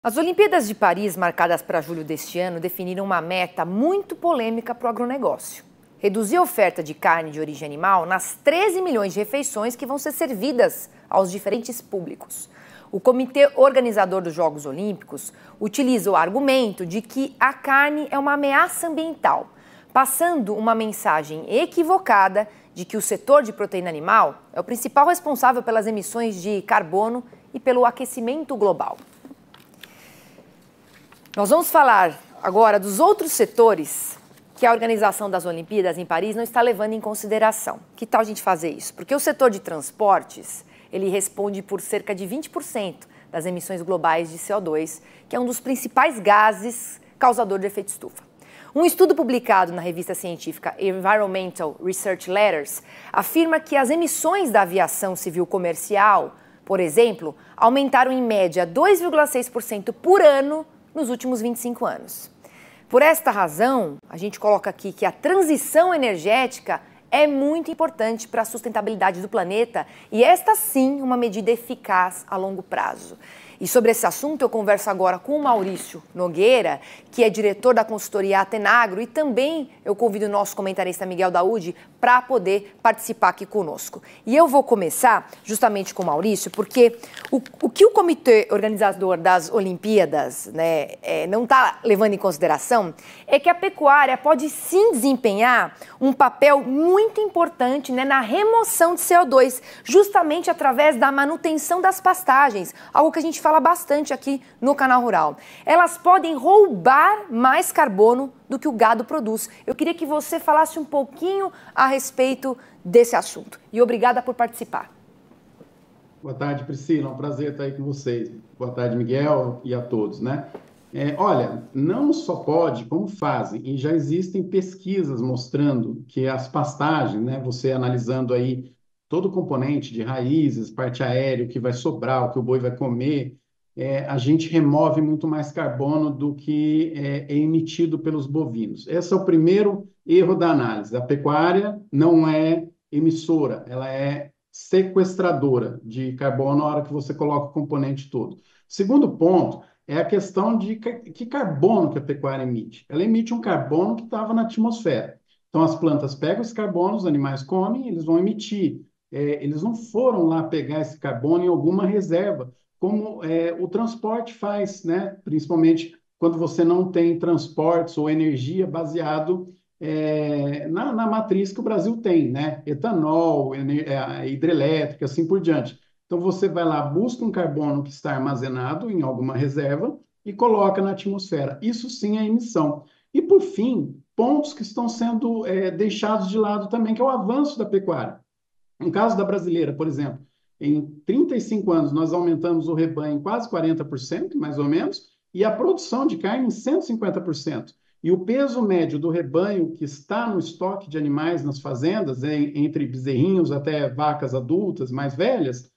As Olimpíadas de Paris, marcadas para julho deste ano, definiram uma meta muito polêmica para o agronegócio: reduzir a oferta de carne de origem animal nas 13 milhões de refeições que vão ser servidas aos diferentes públicos. O comitê organizador dos Jogos Olímpicos utiliza o argumento de que a carne é uma ameaça ambiental, passando uma mensagem equivocada de que o setor de proteína animal é o principal responsável pelas emissões de carbono e pelo aquecimento global. Nós vamos falar agora dos outros setores que a organização das Olimpíadas em Paris não está levando em consideração. Que tal a gente fazer isso? Porque o setor de transportes, ele responde por cerca de 20% das emissões globais de CO2, que é um dos principais gases causador de efeito estufa. Um estudo publicado na revista científica Environmental Research Letters afirma que as emissões da aviação civil comercial, por exemplo, aumentaram em média 2,6% por ano nos últimos 25 anos. Por esta razão, a gente coloca aqui que a transição energética é muito importante para a sustentabilidade do planeta e esta sim uma medida eficaz a longo prazo. E sobre esse assunto eu converso agora com o Maurício Nogueira, que é diretor da consultoria Atenagro, e também eu convido o nosso comentarista Miguel Daúde para poder participar aqui conosco. E eu vou começar justamente com o Maurício, porque o que o comitê organizador das Olimpíadas não está levando em consideração é que a pecuária pode sim desempenhar um papel muito importante na remoção de CO2, justamente através da manutenção das pastagens, algo que a gente fala bastante aqui no Canal Rural. Elas podem roubar mais carbono do que o gado produz. Eu queria que você falasse um pouquinho a respeito desse assunto. E obrigada por participar. Boa tarde, Priscila. É um prazer estar aí com vocês. Boa tarde, Miguel, e a todos, Olha, não só pode, como fazem, e já existem pesquisas mostrando que as pastagens, você analisando aí todo o componente de raízes, parte aérea, o que vai sobrar, o que o boi vai comer, a gente remove muito mais carbono do que é emitido pelos bovinos. Esse é o primeiro erro da análise. A pecuária não é emissora, ela é sequestradora de carbono na hora que você coloca o componente todo. Segundo ponto é a questão de que carbono que a pecuária emite. Ela emite um carbono que estava na atmosfera. Então, as plantas pegam esse carbono, os animais comem, eles vão emitir. Eles não foram lá pegar esse carbono em alguma reserva, como o transporte faz, principalmente quando você não tem transportes ou energia baseado na matriz que o Brasil tem, etanol, hidrelétrica, assim por diante. Então, você vai lá, busca um carbono que está armazenado em alguma reserva e coloca na atmosfera. Isso sim é emissão. E, por fim, pontos que estão sendo deixados de lado também, que é o avanço da pecuária. No caso da brasileira, por exemplo, em 35 anos nós aumentamos o rebanho em quase 40%, mais ou menos, e a produção de carne em 150%. E o peso médio do rebanho que está no estoque de animais nas fazendas, entre bezerrinhos até vacas adultas, mais velhas,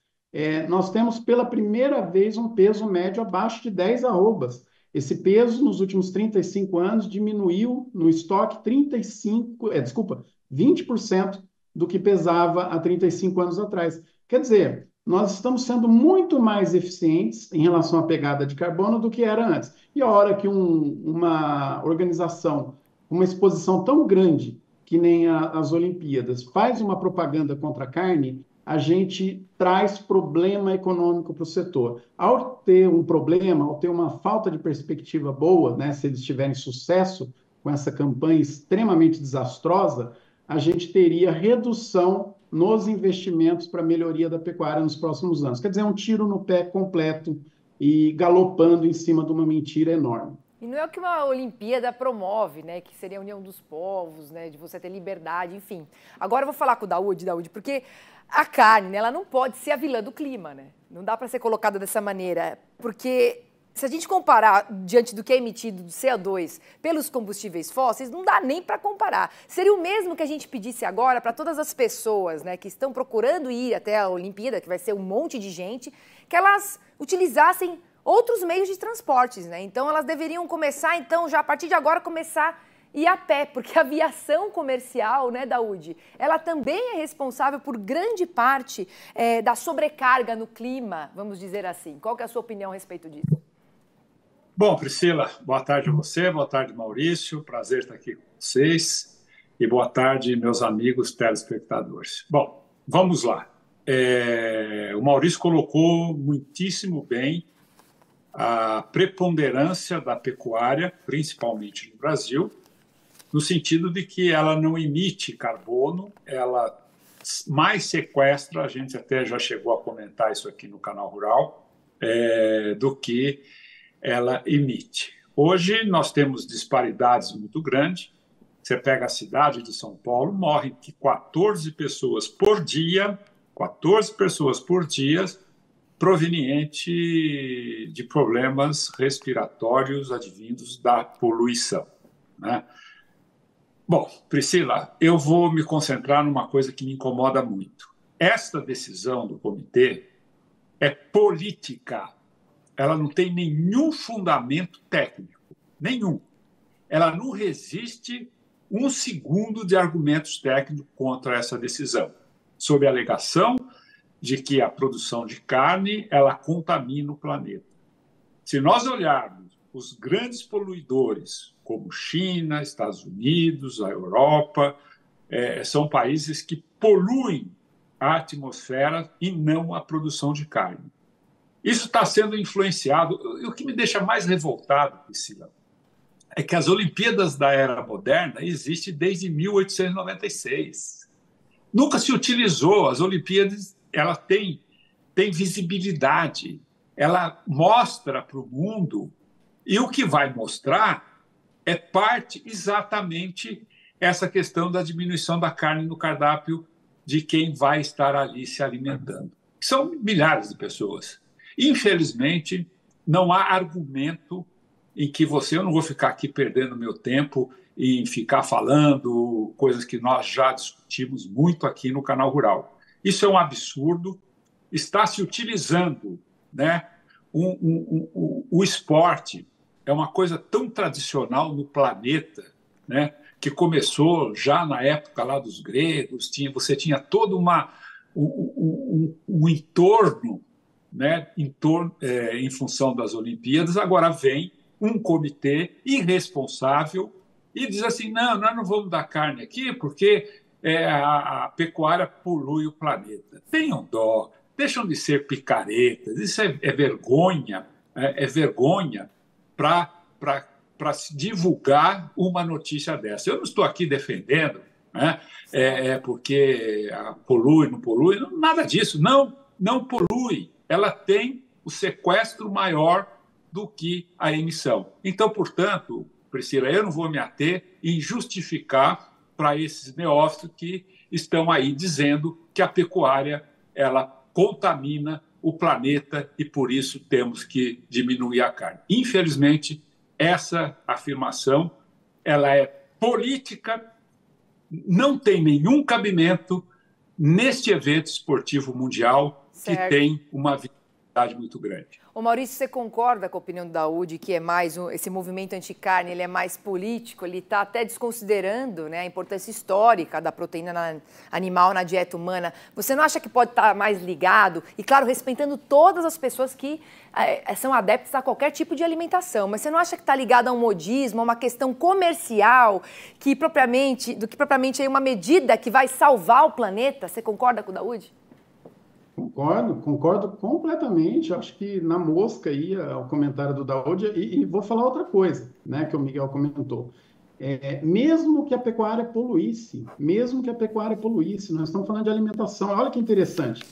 nós temos pela primeira vez um peso médio abaixo de 10 arrobas. Esse peso, nos últimos 35 anos, diminuiu no estoque 20% do que pesava há 35 anos atrás. Quer dizer, nós estamos sendo muito mais eficientes em relação à pegada de carbono do que era antes. E a hora que uma organização, uma exposição tão grande que nem as Olimpíadas, faz uma propaganda contra a carne, a gente traz problema econômico para o setor. Ao ter um problema, ao ter uma falta de perspectiva boa, se eles tiverem sucesso com essa campanha extremamente desastrosa, a gente teria redução nos investimentos para a melhoria da pecuária nos próximos anos. Quer dizer, um tiro no pé completo e galopando em cima de uma mentira enorme. E não é o que uma Olimpíada promove, que seria a união dos povos, de você ter liberdade, enfim. Agora eu vou falar com o Daúde, porque a carne, ela não pode ser a vilã do clima, Não dá para ser colocada dessa maneira, porque se a gente comparar diante do que é emitido de CO2 pelos combustíveis fósseis, não dá nem para comparar. Seria o mesmo que a gente pedisse agora para todas as pessoas que estão procurando ir até a Olimpíada, que vai ser um monte de gente, que elas utilizassem outros meios de transportes, Então elas deveriam começar, já a partir de agora, começar a ir a pé, porque a aviação comercial, Daúde, ela também é responsável por grande parte da sobrecarga no clima, vamos dizer assim. Qual que é a sua opinião a respeito disso? Bom, Priscila, boa tarde a você, boa tarde, Maurício. Prazer estar aqui com vocês. E boa tarde, meus amigos telespectadores. Bom, vamos lá. O Maurício colocou muitíssimo bem a preponderância da pecuária, principalmente no Brasil, no sentido de que ela não emite carbono, ela mais sequestra, a gente até já chegou a comentar isso aqui no Canal Rural, do que ela emite. Hoje nós temos disparidades muito grandes. Você pega a cidade de São Paulo, morrem 14 pessoas por dia, 14 pessoas por dia, proveniente de problemas respiratórios advindos da poluição, né? Bom, Priscila, eu vou me concentrar numa coisa que me incomoda muito. Esta decisão do comitê é política. Ela não tem nenhum fundamento técnico, nenhum. Ela não resiste um segundo de argumentos técnicos contra essa decisão, sob a alegação de que a produção de carne ela contamina o planeta. Se nós olharmos os grandes poluidores, como China, Estados Unidos, a Europa, são países que poluem a atmosfera e não a produção de carne. Isso está sendo influenciado. E o que me deixa mais revoltado, Priscila, é que as Olimpíadas da Era Moderna existem desde 1896. Nunca se utilizou. As Olimpíadas ela tem visibilidade, ela mostra para o mundo, e o que vai mostrar é parte exatamente essa questão da diminuição da carne no cardápio de quem vai estar ali se alimentando. São milhares de pessoas. Infelizmente, não há argumento em que eu não vou ficar aqui perdendo meu tempo em ficar falando coisas que nós já discutimos muito aqui no Canal Rural. Isso é um absurdo. Está se utilizando, né? O esporte é uma coisa tão tradicional no planeta, né? Que começou já na época lá dos gregos. Você tinha todo um entorno, né? Em função das Olimpíadas. Agora vem um comitê irresponsável e diz assim, não, nós não vamos dar carne aqui porque a pecuária polui o planeta. Tenham dó, deixam de ser picaretas, isso é vergonha, vergonha para se divulgar uma notícia dessa. Eu não estou aqui defendendo, né, porque polui, não polui, nada disso, não polui, ela tem o sequestro maior do que a emissão. Então, portanto, Priscila, eu não vou me ater em justificar para esses neófitos que estão aí dizendo que a pecuária ela contamina o planeta e por isso temos que diminuir a carne. Infelizmente, essa afirmação ela é política, não tem nenhum cabimento neste evento esportivo mundial que tem uma visibilidade muito grande. Ô Maurício, você concorda com a opinião do Daoud que esse movimento anticarne ele é mais político, ele está até desconsiderando, né, a importância histórica da proteína animal na dieta humana? Você não acha que pode estar mais ligado, e claro, respeitando todas as pessoas que são adeptas a qualquer tipo de alimentação, mas você não acha que está ligado a um modismo, a uma questão comercial, que propriamente é uma medida que vai salvar o planeta? Você concorda com o Daoud? Concordo completamente. Acho que na mosca aí o comentário do Daoud, e vou falar outra coisa, né, que o Miguel comentou. Mesmo que a pecuária poluísse, nós estamos falando de alimentação. Olha que interessante.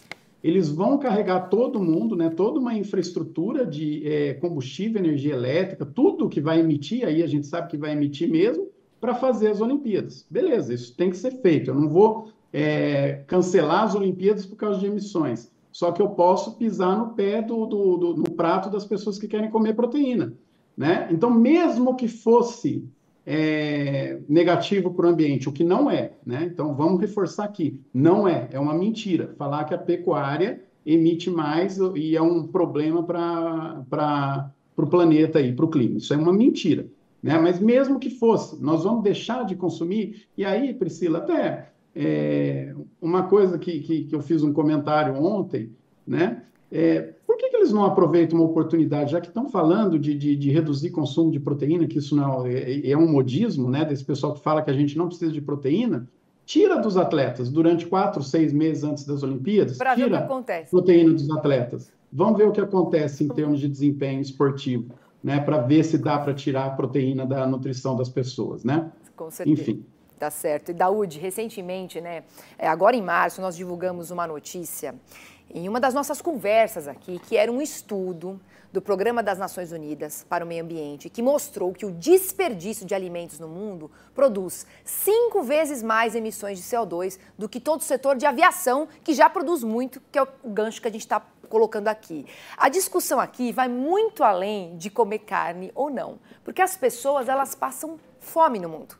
Eles vão carregar todo mundo, né, toda uma infraestrutura de combustível, energia elétrica, tudo que vai emitir, aí a gente sabe que vai emitir mesmo, para fazer as Olimpíadas. Beleza, isso tem que ser feito. Eu não vou cancelar as Olimpíadas por causa de emissões. Só que eu posso pisar no pé no prato das pessoas que querem comer proteína, né? Então, mesmo que fosse negativo para o ambiente, o que não é, né? Então, vamos reforçar aqui, não é uma mentira. Falar que a pecuária emite mais e é um problema para o planeta e para o clima. Isso é uma mentira, né? Mas mesmo que fosse, nós vamos deixar de consumir. E aí, Priscila, até... uma coisa que eu fiz um comentário ontem, né? Por que eles não aproveitam uma oportunidade, já que estão falando de reduzir consumo de proteína, que isso não é um modismo, né, desse pessoal que fala que a gente não precisa de proteína, tira dos atletas durante 4, 6 meses antes das Olimpíadas, tira proteína dos atletas. Vamos ver o que acontece em termos de desempenho esportivo, né, para ver se dá para tirar a proteína da nutrição das pessoas, né? Com certeza. Enfim. Tá certo. E Daúde, recentemente, né, agora em março, nós divulgamos uma notícia em uma das nossas conversas aqui, que era um estudo do Programa das Nações Unidas para o Meio Ambiente, que mostrou que o desperdício de alimentos no mundo produz 5 vezes mais emissões de CO2 do que todo o setor de aviação, que já produz muito, que é o gancho que a gente está colocando aqui. A discussão aqui vai muito além de comer carne ou não, porque as pessoas, elas passam fome no mundo.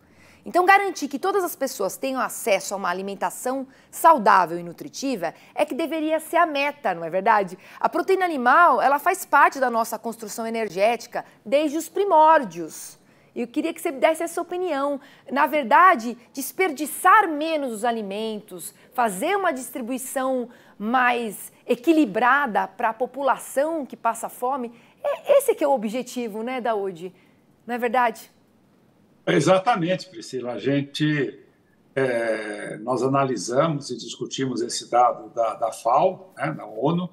Então, garantir que todas as pessoas tenham acesso a uma alimentação saudável e nutritiva é que deveria ser a meta, não é verdade? A proteína animal, ela faz parte da nossa construção energética desde os primórdios. Eu queria que você desse essa opinião. Na verdade, desperdiçar menos os alimentos, fazer uma distribuição mais equilibrada para a população que passa fome, esse que é o objetivo, né, Daúde? Não é verdade? Exatamente, Priscila. Nós analisamos e discutimos esse dado da FAO, né, da ONU,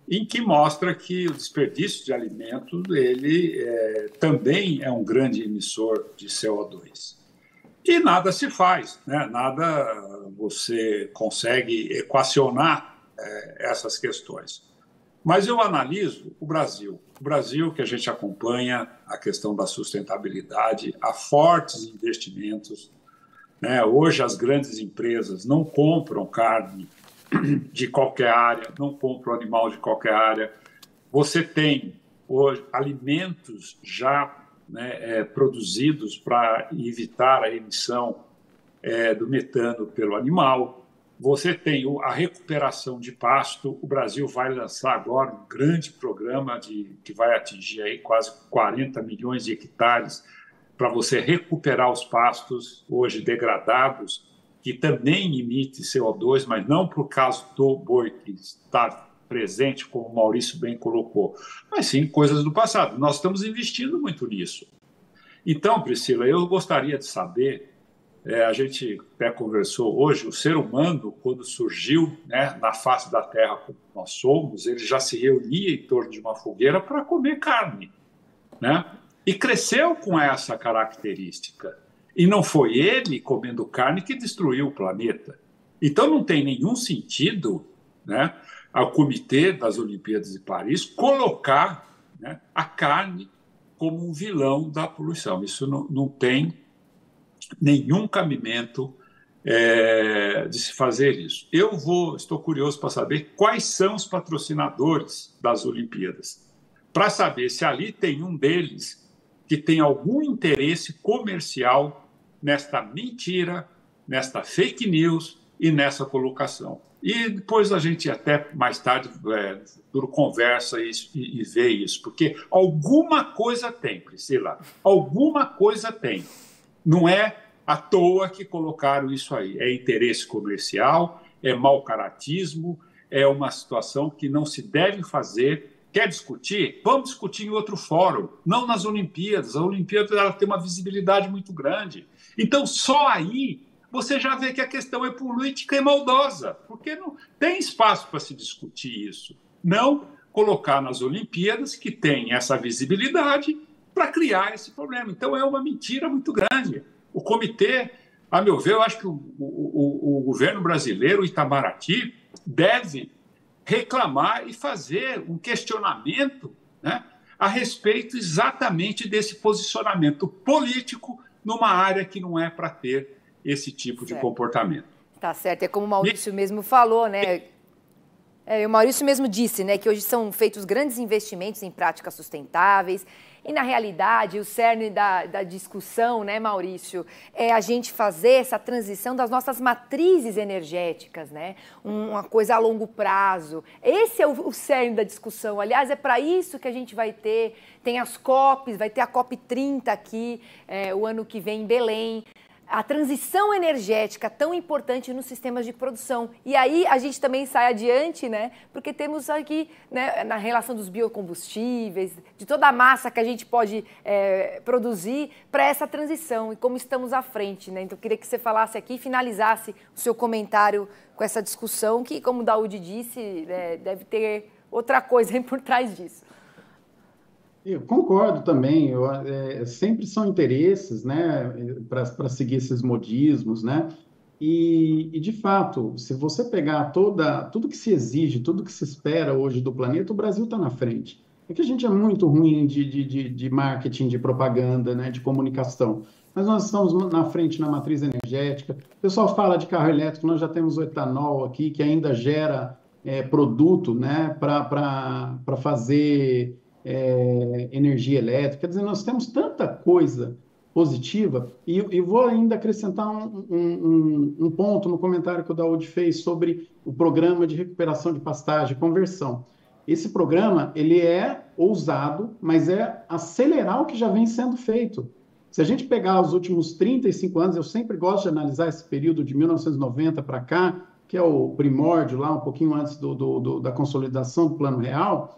em que mostra que o desperdício de alimentos ele também é um grande emissor de CO2. E nada se faz, né? Nada você consegue equacionar essas questões. Mas eu analiso o Brasil. O Brasil, que a gente acompanha a questão da sustentabilidade, há fortes investimentos, né? Hoje as grandes empresas não compram carne de qualquer área, não compram animal de qualquer área. Você tem hoje alimentos já, né, produzidos para evitar a emissão do metano pelo animal. Você tem a recuperação de pasto. O Brasil vai lançar agora um grande programa que vai atingir aí quase 40 milhões de hectares para você recuperar os pastos hoje degradados, que também emite CO2, mas não por causa do boi que está presente, como o Maurício bem colocou, mas sim coisas do passado. Nós estamos investindo muito nisso. Então, Priscila, eu gostaria de saber, a gente até conversou hoje, o ser humano, quando surgiu, né, na face da Terra como nós somos, ele já se reunia em torno de uma fogueira para comer carne, né? E cresceu com essa característica. E não foi ele, comendo carne, que destruiu o planeta. Então não tem nenhum sentido, né, ao Comitê das Olimpíadas de Paris colocar, né, a carne como um vilão da poluição. Isso não tem nenhum cabimento de se fazer isso. Estou curioso para saber quais são os patrocinadores das Olimpíadas, para saber se ali tem um deles que tem algum interesse comercial nesta mentira, nesta fake news e nessa colocação. E depois a gente até mais tarde conversa e vê isso, porque alguma coisa tem, Priscila, alguma coisa tem. Não é à toa que colocaram isso aí. É interesse comercial, é mau caratismo, é uma situação que não se deve fazer. Quer discutir? Vamos discutir em outro fórum, não nas Olimpíadas. A Olimpíada ela tem uma visibilidade muito grande. Então, só aí você já vê que a questão é política e maldosa, porque não tem espaço para se discutir isso. Não colocar nas Olimpíadas, que tem essa visibilidade, para criar esse problema. Então, é uma mentira muito grande. O comitê, a meu ver, eu acho que o governo brasileiro, o Itamaraty, deve reclamar e fazer um questionamento, né, a respeito exatamente desse posicionamento político numa área que não é para ter esse tipo de comportamento. Tá certo. É como o Maurício mesmo falou, né? O Maurício mesmo disse, né, que hoje são feitos grandes investimentos em práticas sustentáveis. E, na realidade, o cerne da discussão, né, Maurício, é a gente fazer essa transição das nossas matrizes energéticas, né? Uma coisa a longo prazo. Esse é o cerne da discussão. Aliás, é para isso que a gente vai ter, tem as COPs, vai ter a COP 30 aqui, o ano que vem em Belém. a transição energética tão importante nos sistemas de produção. E aí a gente também sai adiante, né? Porque temos aqui, né, na relação dos biocombustíveis, de toda a massa que a gente pode produzir para essa transição e como estamos à frente, né? Então eu queria que você falasse aqui e finalizasse o seu comentário com essa discussão que, como o Daoud disse, deve ter outra coisa por trás disso. Eu concordo também, sempre são interesses, né, para seguir esses modismos, né, e de fato, se você pegar tudo que se exige, tudo que se espera hoje do planeta, o Brasil está na frente. É que a gente é muito ruim de marketing, de propaganda, né, de comunicação, mas nós estamos na frente na matriz energética. O pessoal fala de carro elétrico, nós já temos o etanol aqui, que ainda gera produto, né, para fazer energia elétrica. Quer dizer, nós temos tanta coisa positiva, e vou ainda acrescentar um ponto no comentário que o Daoud fez sobre o programa de recuperação de pastagem, conversão. Esse programa, ele é ousado, mas é acelerar o que já vem sendo feito. Se a gente pegar os últimos 35 anos, eu sempre gosto de analisar esse período de 1990 para cá, que é o primórdio, lá um pouquinho antes da consolidação do Plano Real.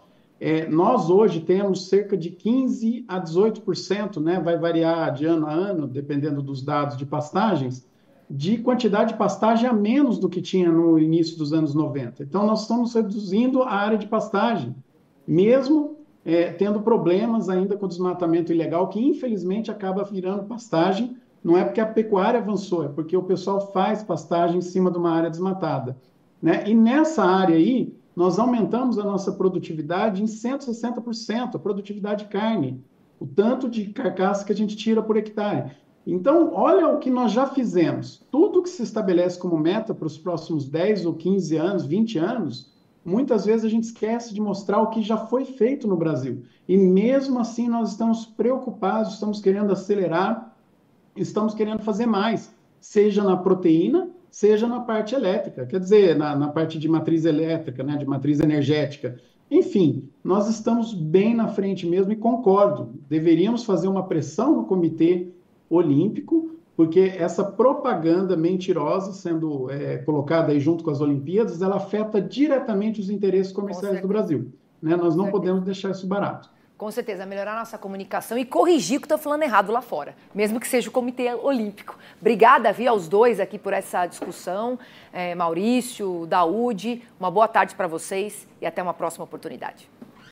Nós hoje temos cerca de 15% a 18%, né, vai variar de ano a ano, dependendo dos dados de pastagens, de quantidade de pastagem a menos do que tinha no início dos anos 90. Então, nós estamos reduzindo a área de pastagem, mesmo tendo problemas ainda com o desmatamento ilegal, que infelizmente acaba virando pastagem. Não é porque a pecuária avançou, é porque o pessoal faz pastagem em cima de uma área desmatada, né? E nessa área aí, nós aumentamos a nossa produtividade em 160%, a produtividade de carne, o tanto de carcaça que a gente tira por hectare. Então, olha o que nós já fizemos. Tudo que se estabelece como meta para os próximos 10 ou 15 anos, 20 anos, muitas vezes a gente esquece de mostrar o que já foi feito no Brasil. E mesmo assim nós estamos preocupados, estamos querendo acelerar, estamos querendo fazer mais, seja na proteína, seja na parte elétrica, quer dizer, na parte de matriz elétrica, né, de matriz energética. Enfim, nós estamos bem na frente mesmo e concordo, deveríamos fazer uma pressão no Comitê Olímpico, porque essa propaganda mentirosa sendo colocada aí junto com as Olimpíadas, ela afeta diretamente os interesses comerciais do Brasil, né? Nós não podemos deixar isso barato. Com certeza, melhorar a nossa comunicação e corrigir o que estou falando errado lá fora, mesmo que seja o Comitê Olímpico. Obrigada, Vi, aos dois aqui por essa discussão. Maurício, Daoud, uma boa tarde para vocês e até uma próxima oportunidade.